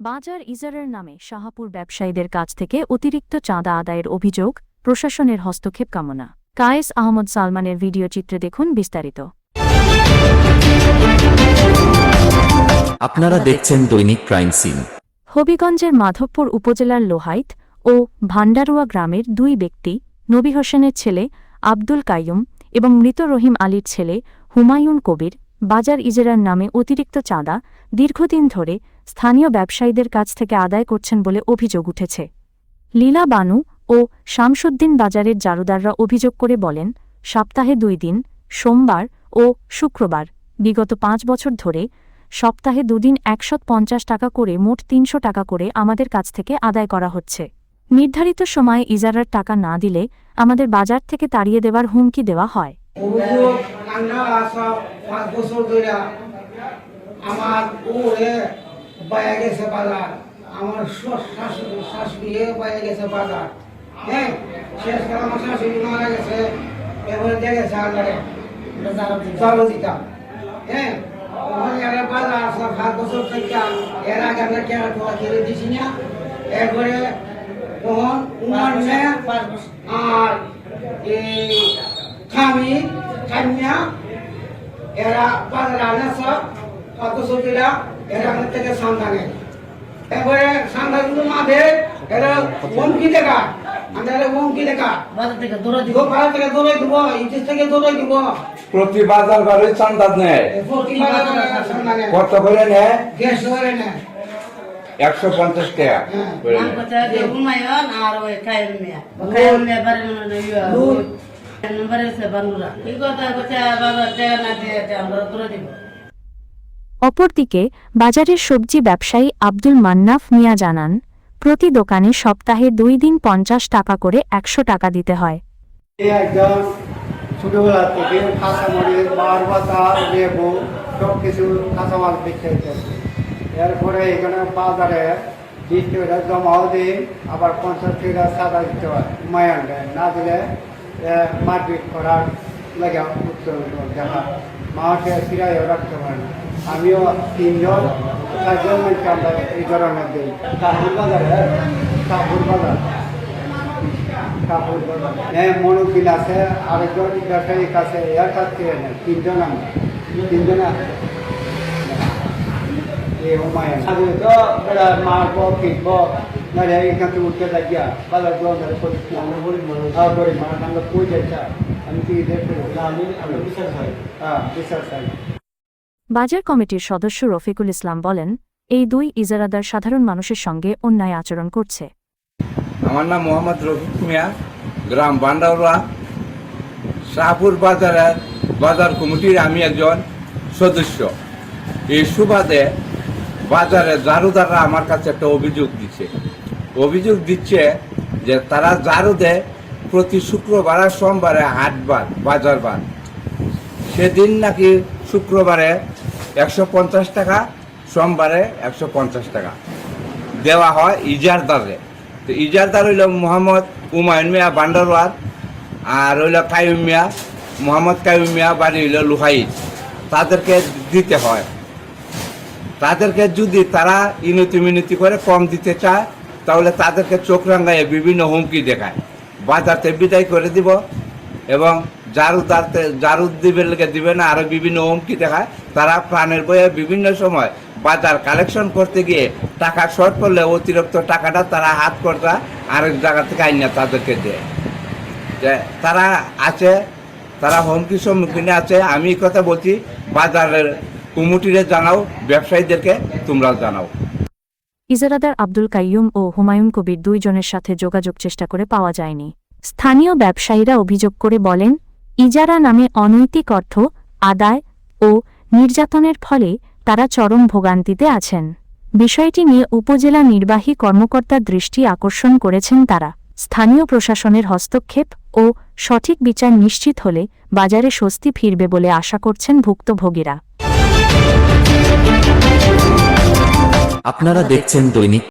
বাজার ইজারার নামে শাহপুর ব্যবসায়ীদের কাছ থেকে অতিরিক্ত চাঁদা আদায়ের অভিযোগ, প্রশাসনের হস্তক্ষেপ কামনা। কায়েস আহমদ সালমানের ভিডিও চিত্রে দেখুন বিস্তারিত। আপনারা দেখছেন দৈনিক ক্রাইম সিন। হবিগঞ্জের মাধবপুর উপজেলার লোহাইত ও ভান্ডারুয়া গ্রামের দুই ব্যক্তি, নবী হোসেনের ছেলে আব্দুল কাইয়ুম এবং মৃত রহিম আলীর ছেলে হুমায়ুন কবির, বাজার ইজারার নামে অতিরিক্ত চাঁদা দীর্ঘদিন ধরে স্থানীয় ব্যবসায়ীদের কাছ থেকে আদায় করছেন বলে অভিযোগ উঠেছে। লীলা বানু ও শামসুদ্দিন বাজারের জারুদাররা অভিযোগ করে বলেন, সপ্তাহে 2 দিন, সোমবার ও শুক্রবার, বিগত 5 বছর ধরে সপ্তাহে 2 দিন 150 টাকা করে মোট 300 টাকা করে আমাদের কাছ থেকে আদায় করা হচ্ছে। নির্ধারিত সময়ে ইজারার টাকা না দিলে আমাদের বাজার থেকে তাড়িয়ে দেওয়ার হুমকি দেওয়া হয়। আমার ওরে বাইরে গেছে বাজার, আমার শাশুড়ি বাইরে গেছে বাজার, হ্যাঁ শেষকাল আমার শাশুড়ি মারা গেছে, এবারে দেখেছে আল্লাহরে জল দিতাম, হ্যাঁ ওখানে বাজার 7 বছর থেকে এর আগে আমরা কেনা টোয়া খেলে দিছি না। এরপরে তখন উমার মেয়ে আর এই খামিয়া এরা বাজারে আনে সব অতসরা এরা আমাদের থেকে সান্দানে, এরপরে সান্দাগুলো মাঝে এরা ওমকি দেখা, আমাদের ওমকি দেখা বাজার থেকে দৌড়াই দিব, বাজার থেকে দৌড়াই দিব, ইতিস থেকে দৌড়াই দিব। প্রতি বাজার বারে চান্দা নেয়, প্রতি বাজার চান্দা নেয়। কত করে নেয়? 150 করে নেয়, 150 টাকা করে নেয়। হুমায়ুন আর ওই কাইয়ুম মিয়া বাড়ি নম্বরে আছে বানুরা, এই কথা কথা বাজার টাকা না দিয়ে আমরা দৌড়াই দিব। অপরদিকে বাজারের সবজি ব্যবসায়ী আব্দুল মান্নাফ মিয়া জানান, প্রতি দোকানে সপ্তাহে 2 দিন 50 টাকা করে 100 টাকা দিতে হয়। একদম ছোটবেলা থেকে কাঁচামরিচ, বারবাতা, লেবু সব কিছু কাঁচামাল বিক্রি করছে। এরপরে এখানে বাজারে 20 টাকা জমাও দিই, আবার 50 টাকা সাদা দিতে হয়, মায়ান দেয় না দিলে মারপিট করার লাগে উত্তর দেখা মাঠে ফিরাইও রাখতে পারে না। আমিও 3জন 4জন মানুষ আমরা এই ধরনের দিই। কাপুর বাজার হ্যাঁ মনুকিন আছে, আরেকজন ব্যবসায়িক আছে, এর কাছ থেকে নেই। 3জন আমরা 3জন আছে। এই হুমায়ুন তো মারবো ফিরবো না রে, এখান থেকে উঠতে থাকিয়া বাজার আমরা কই যাচ্ছি আমি কি আমি বিশ্বাস হয়, হ্যাঁ বিশ্বাস হয়। বাজার কমিটির সদস্য রফিকুল ইসলাম বলেন, এই 2 ইজারাদার সাধারণ মানুষের সঙ্গে অন্যায় আচরণ করছে। আমার নাম মোহাম্মদ রফিক মিয়া, গ্রাম ভান্ডারুয়া, শাহপুর বাজারের বাজার কমিটির আমি একজন সদস্য। এই সুবাদে বাজারের জারুদাররা আমার কাছে একটা অভিযোগ দিচ্ছে যে তারা জারু দেয় প্রতি শুক্রবার আর সোমবারে হাটবার বাজারবার। সেদিন নাকি শুক্রবারে 150 টাকা, সোমবারে 150 টাকা দেওয়া হয় ইজারদারে। তো ইজারদার হইল মোহাম্মদ হুমায়ুন মিয়া ভান্ডারুয়ার, আর হইল কাইয়ুম মিয়া, মোহাম্মদ কাইয়ুম মিয়া বাড়ি হইল লোহাইত। তাদেরকে দিতে হয়। তাদেরকে যদি তারা ইনতি করে কম দিতে চায় তাহলে তাদেরকে চোখ রাঙাইয়ে বিভিন্ন হুমকি দেখায়, বাজারতে বিদায় করে দিব এবং জারু দিবে না, আরো বিভিন্ন হুমকি দেখায়। তারা প্রাণের বয়ে বিভিন্ন সময় বাজার কালেকশন করতে গিয়ে টাকা শর্ট করলে অতিরিক্ত টাকাটা তারা হাত করতে আরেক জায়গা থেকে আইনা তাদেরকে দেয়। যে তারা আছে, তারা হুমকির সম্মুখীনে আছে। আমি কথা বলছি, বাজারের কমিটিরে জানাও, ব্যবসায়ীদেরকে তোমরা জানাও। ইজারাদার আব্দুল কাইয়ুম ও হুমায়ুন কবির 2 জনের সাথে যোগাযোগ চেষ্টা করে পাওয়া যায়নি। স্থানীয় ব্যবসায়ীরা অভিযোগ করে বলেন, ইজারা নামে অনৈতিক অর্থ আদায় ও নির্যাতনের ফলে তারা চরম ভোগান্তিতে আছেন। বিষয়টি নিয়ে উপজেলা নির্বাহী কর্মকর্তার দৃষ্টি আকর্ষণ করেছেন তারা। স্থানীয় প্রশাসনের হস্তক্ষেপ ও সঠিক বিচার নিশ্চিত হলে বাজারে স্বস্তি ফিরবে বলে আশা করছেন ভুক্তভোগীরা। আপনারা দেখছেন দৈনিক